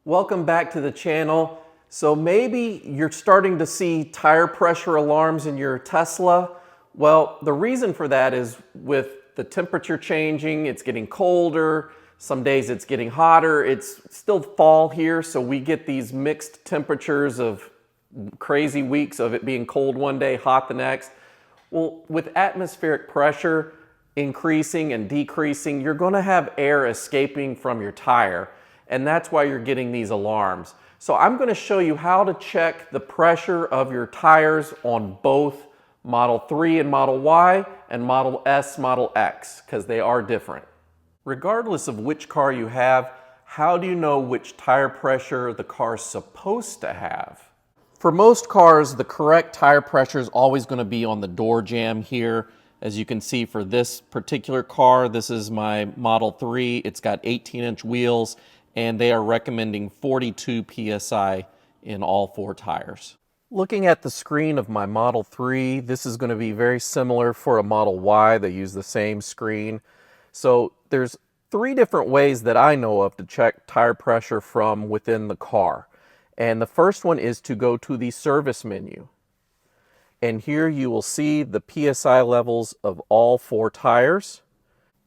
Welcome back to the channel. So maybe you're starting to see tire pressure alarms in your Tesla. Well, the reason for that is with the temperature changing, it's getting colder, some days it's getting hotter, it's still fall here, so we get these mixed temperatures of crazy weeks of it being cold one day, hot the next. Well, with atmospheric pressure increasing and decreasing, you're going to have air escaping from your tire. And that's why you're getting these alarms. So I'm going to show you how to check the pressure of your tires on both Model 3 and Model Y and Model S, Model X, because they are different. Regardless of which car you have, how do you know which tire pressure the car's supposed to have? For most cars, the correct tire pressure is always going to be on the door jamb here. As you can see for this particular car, this is my Model 3. It's got 18-inch wheels, and they are recommending 42 PSI in all four tires. Looking at the screen of my Model 3, this is going to be very similar for a Model Y. They use the same screen. So there's three different ways that I know of to check tire pressure from within the car. And the first one is to go to the service menu. And here you will see the PSI levels of all four tires.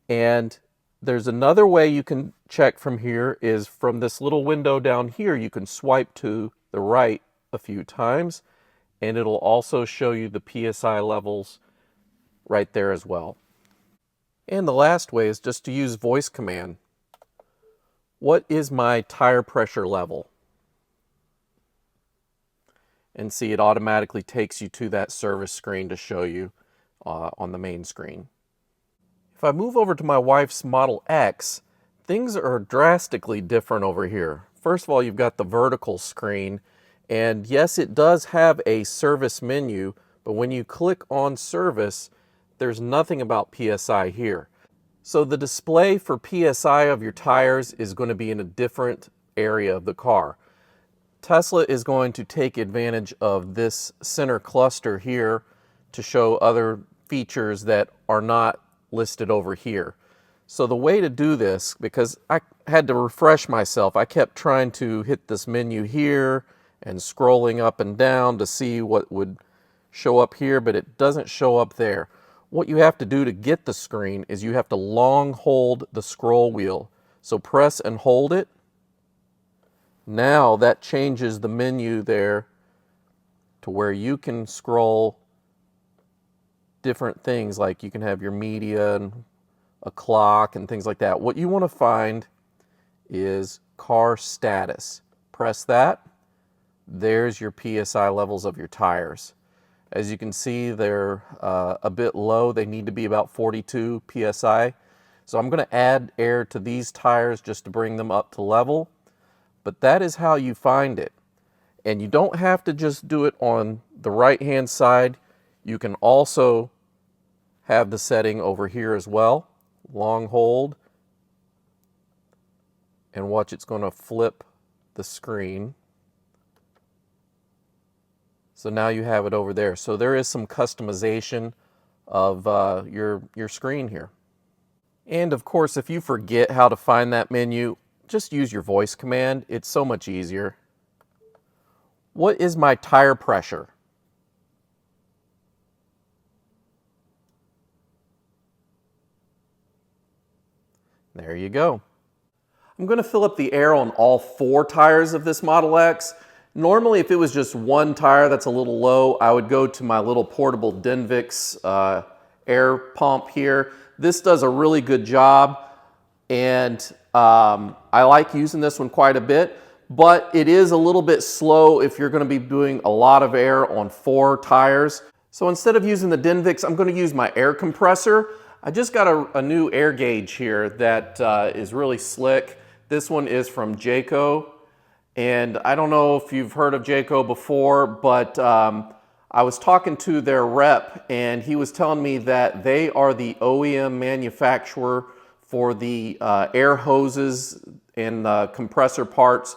And there's another way you can check from here is from this little window down here. You can swipe to the right a few times and it'll also show you the PSI levels right there as well. And the last way is just to use voice command. What is my tire pressure level? And see, it automatically takes you to that service screen to show you on the main screen. If I move over to my wife's Model X, things are drastically different over here. First of all, you've got the vertical screen, and yes, it does have a service menu, but when you click on service, there's nothing about PSI here. So the display for PSI of your tires is going to be in a different area of the car. Tesla is going to take advantage of this center cluster here to show other features that are not listed over here. So the way to do this, because I had to refresh myself, I kept trying to hit this menu here and scrolling up and down to see what would show up here, but it doesn't show up there. What you have to do to get the screen is you have to long hold the scroll wheel. So press and hold it. Now that changes the menu there to where you can scroll different things, like you can have your media and a clock and things like that. What you want to find is car status. Press that. There's your PSI levels of your tires. As you can see, they're a bit low. They need to be about 42 PSI. So I'm going to add air to these tires just to bring them up to level. But that is how you find it. And you don't have to just do it on the right-hand side. You can also have the setting over here as well. Long hold. And watch, it's going to flip the screen. So now you have it over there. So there is some customization of your screen here. And of course, if you forget how to find that menu, just use your voice command. It's so much easier. What is my tire pressure? There you go. I'm going to fill up the air on all four tires of this Model X. Normally, if it was just one tire that's a little low, I would go to my little portable Denvix air pump here. This does a really good job, and I like using this one quite a bit, but it is a little bit slow if you're going to be doing a lot of air on four tires. So instead of using the Denvix, I'm going to use my air compressor. I just got a new air gauge here that is really slick. This one is from JACO, and I don't know if you've heard of JACO before, but I was talking to their rep, and he was telling me that they are the OEM manufacturer for the air hoses and compressor parts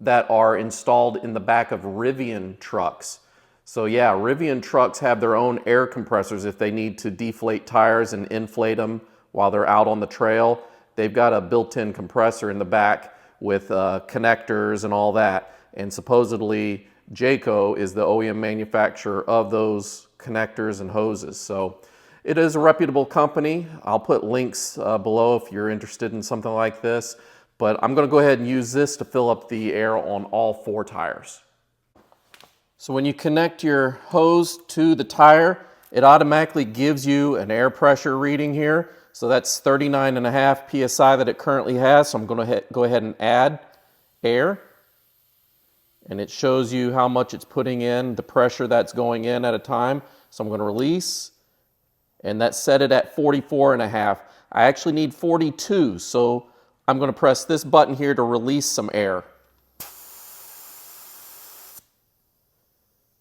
that are installed in the back of Rivian trucks. So yeah, Rivian trucks have their own air compressors if they need to deflate tires and inflate them while they're out on the trail. They've got a built-in compressor in the back, with connectors and all that. And supposedly JACO is the OEM manufacturer of those connectors and hoses. So it is a reputable company. I'll put links below if you're interested in something like this. But I'm going to go ahead and use this to fill up the air on all 4 tires. So when you connect your hose to the tire, it automatically gives you an air pressure reading here. So that's 39.5 psi that it currently has. So I'm going to go ahead and add air. And it shows you how much it's putting in, the pressure that's going in at a time. So I'm going to release. And that set it at 44.5. I actually need 42. So I'm going to press this button here to release some air.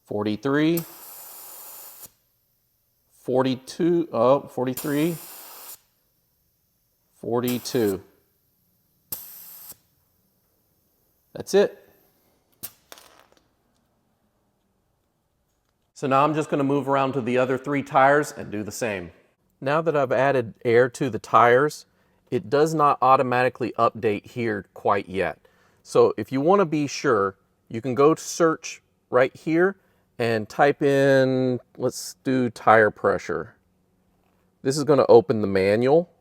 43, 42, 43, 42. That's it. So now I'm just going to move around to the other 3 tires and do the same. Now that I've added air to the tires, it does not automatically update here quite yet. So if you want to be sure, you can go to search right here and type in, let's do tire pressure. This is going to open the manual.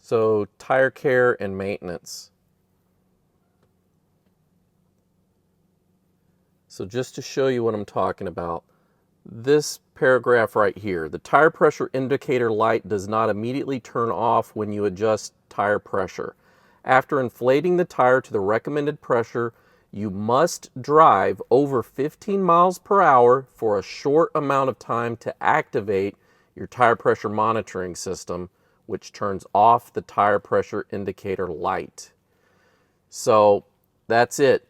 So tire care and maintenance. So just to show you what I'm talking about, this paragraph right here, the tire pressure indicator light does not immediately turn off when you adjust tire pressure. After inflating the tire to the recommended pressure, you must drive over 15 miles per hour for a short amount of time to activate your tire pressure monitoring system, which turns off the tire pressure indicator light. So that's it.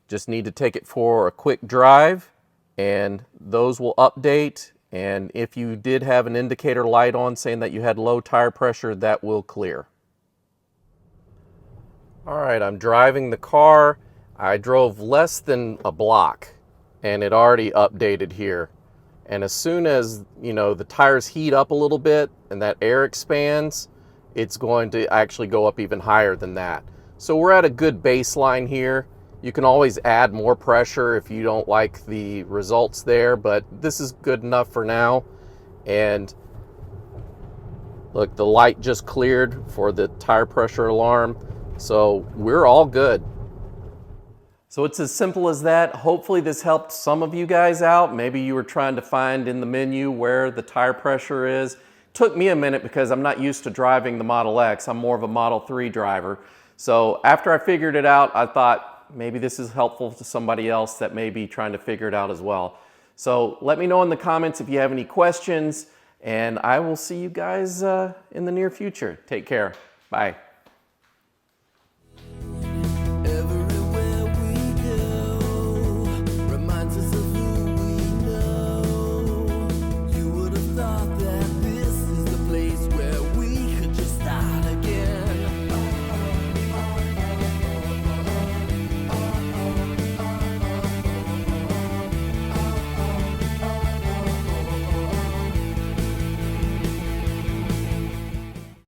Just need to take it for a quick drive and those will update. And if you did have an indicator light on saying that you had low tire pressure, that will clear. All right, I'm driving the car. I drove less than a block and it already updated here. And as soon as, the tires heat up a little bit and that air expands, it's going to actually go up even higher than that. So we're at a good baseline here. You can always add more pressure if you don't like the results there, but this is good enough for now. And look, the light just cleared for the tire pressure alarm. So we're all good. So it's as simple as that. Hopefully this helped some of you guys out. Maybe you were trying to find in the menu where the tire pressure is. Took me a minute because I'm not used to driving the Model X. I'm more of a Model 3 driver. So after I figured it out, I thought maybe this is helpful to somebody else that may be trying to figure it out as well. So let me know in the comments if you have any questions, and I will see you guys in the near future. Take care. Bye.